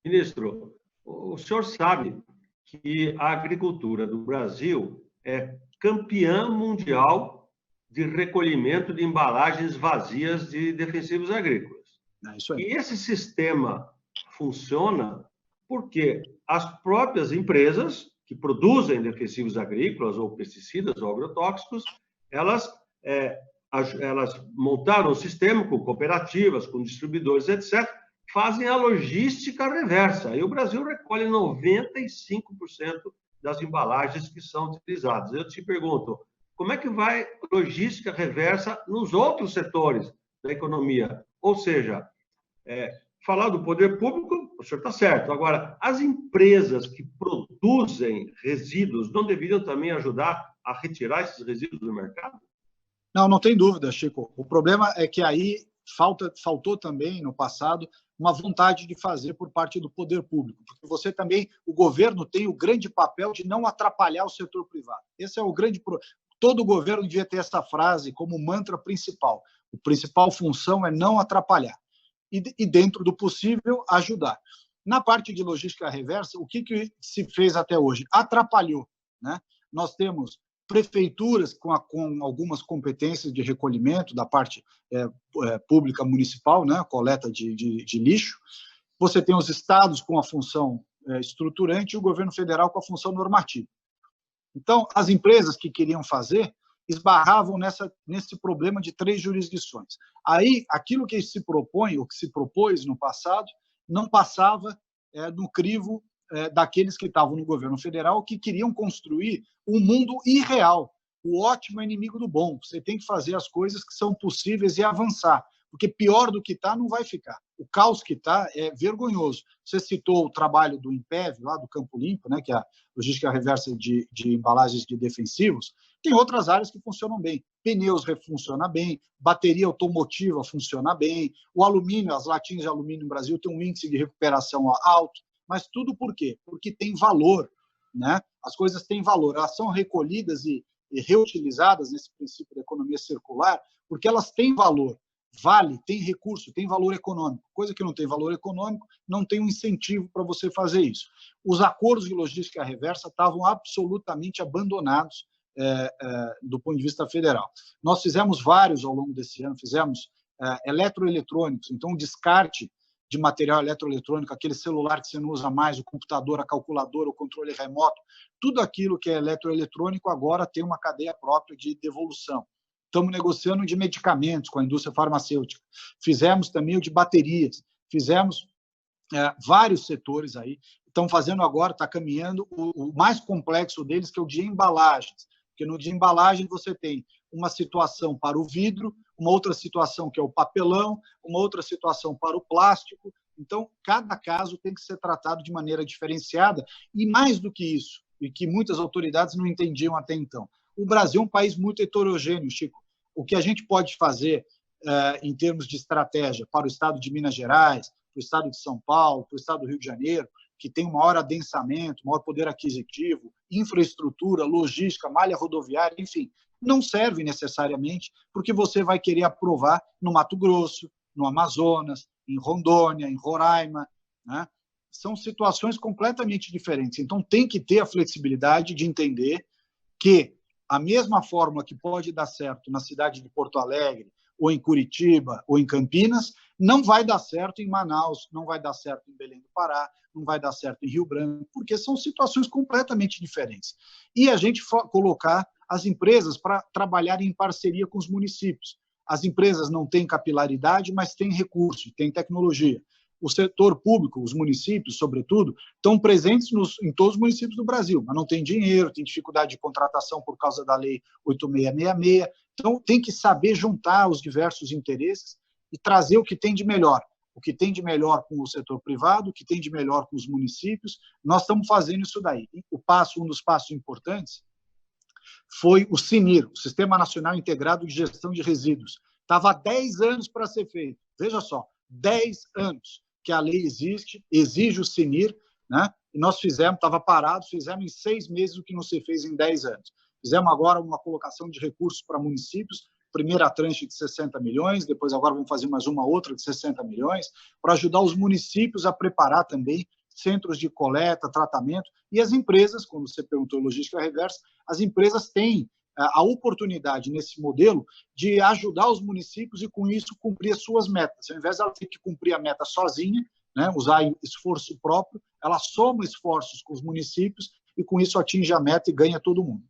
Ministro, o senhor sabe que a agricultura do Brasil é campeã mundial de recolhimento de embalagens vazias de defensivos agrícolas. É isso aí. E esse sistema funciona porque as próprias empresas que produzem defensivos agrícolas ou pesticidas ou agrotóxicos, elas montaram um sistema com cooperativas, com distribuidores, etc., fazem a logística reversa. E o Brasil recolhe 95% das embalagens que são utilizadas. Eu te pergunto, como é que vai logística reversa nos outros setores da economia? Ou seja, falar do poder público, o senhor está certo. Agora, as empresas que produzem resíduos não deveriam também ajudar a retirar esses resíduos do mercado? Não tem dúvida, Chico. O problema é que aí faltou também, no passado, uma vontade de fazer por parte do poder público, porque você também, o governo tem o grande papel de não atrapalhar o setor privado. Esse é o grande todo governo devia ter essa frase como mantra principal. A principal função é não atrapalhar e dentro do possível, ajudar. Na parte de logística reversa, o que se fez até hoje? Atrapalhou, né? Nós temos prefeituras com algumas competências de recolhimento da parte pública municipal, né? Coleta de lixo. Você tem os estados com a função estruturante e o governo federal com a função normativa. Então, as empresas que queriam fazer esbarravam nesse problema de 3 jurisdições. Aí, aquilo que se propõe, ou que se propôs no passado, não passava no crivo daqueles que estavam no governo federal, que queriam construir um mundo irreal. O ótimo é inimigo do bom. Você tem que fazer as coisas que são possíveis e avançar, porque pior do que está não vai ficar. O caos que está é vergonhoso. Você citou o trabalho do INPEV, lá do Campo Limpo, né, que é a logística reversa de embalagens de defensivos. Tem outras áreas que funcionam bem. Pneus funciona bem, bateria automotiva funciona bem, o alumínio, as latinhas de alumínio no Brasil tem um índice de recuperação alto, mas tudo por quê? Porque tem valor, né? As coisas têm valor, elas são recolhidas e reutilizadas nesse princípio da economia circular, porque elas têm valor, tem recurso, tem valor econômico. Coisa que não tem valor econômico, não tem um incentivo para você fazer isso. Os acordos de logística reversa estavam absolutamente abandonados do ponto de vista federal. Nós fizemos vários ao longo desse ano, fizemos eletroeletrônicos, então o descarte de material eletroeletrônico, aquele celular que você não usa mais, o computador, a calculadora, o controle remoto, tudo aquilo que é eletroeletrônico agora tem uma cadeia própria de devolução. Estamos negociando de medicamentos com a indústria farmacêutica. Fizemos também o de baterias, fizemos vários setores aí. Estão fazendo agora, está caminhando o mais complexo deles, que é o de embalagens. Porque no de embalagem você tem uma situação para o vidro, uma outra situação que é o papelão, uma outra situação para o plástico. Então, cada caso tem que ser tratado de maneira diferenciada. E mais do que isso, e que muitas autoridades não entendiam até então, o Brasil é um país muito heterogêneo, Chico. O que a gente pode fazer em termos de estratégia para o estado de Minas Gerais, para o estado de São Paulo, para o estado do Rio de Janeiro, que tem um maior adensamento, maior poder aquisitivo, infraestrutura, logística, malha rodoviária, enfim, não serve necessariamente porque você vai querer aprovar no Mato Grosso, no Amazonas, em Rondônia, em Roraima, né? São situações completamente diferentes. Então, tem que ter a flexibilidade de entender que a mesma fórmula que pode dar certo na cidade de Porto Alegre, ou em Curitiba, ou em Campinas, não vai dar certo em Manaus, não vai dar certo em Belém do Pará, não vai dar certo em Rio Branco, porque são situações completamente diferentes. E a gente colocar as empresas para trabalharem em parceria com os municípios. As empresas não têm capilaridade, mas têm recurso, têm tecnologia. O setor público, os municípios, sobretudo, estão presentes em todos os municípios do Brasil, mas não tem dinheiro, tem dificuldade de contratação por causa da Lei 8666. Então, tem que saber juntar os diversos interesses e trazer o que tem de melhor. O que tem de melhor com o setor privado, o que tem de melhor com os municípios. Nós estamos fazendo isso daí. Um dos passos importantes foi o SINIR, o Sistema Nacional Integrado de Gestão de Resíduos. Estava há 10 anos para ser feito. Veja só, 10 anos que a lei exige o SINIR, né? E nós fizemos, estava parado, fizemos em 6 meses o que não se fez em 10 anos. Fizemos agora uma colocação de recursos para municípios, primeira tranche de 60 milhões, depois agora vamos fazer mais uma outra de 60 milhões, para ajudar os municípios a preparar também centros de coleta, tratamento, e as empresas, quando você perguntou logística reversa, as empresas têm a oportunidade nesse modelo de ajudar os municípios e, com isso, cumprir as suas metas. Ao invés de ela ter que cumprir a meta sozinha, né, usar esforço próprio, ela soma esforços com os municípios e, com isso, atinge a meta e ganha todo mundo.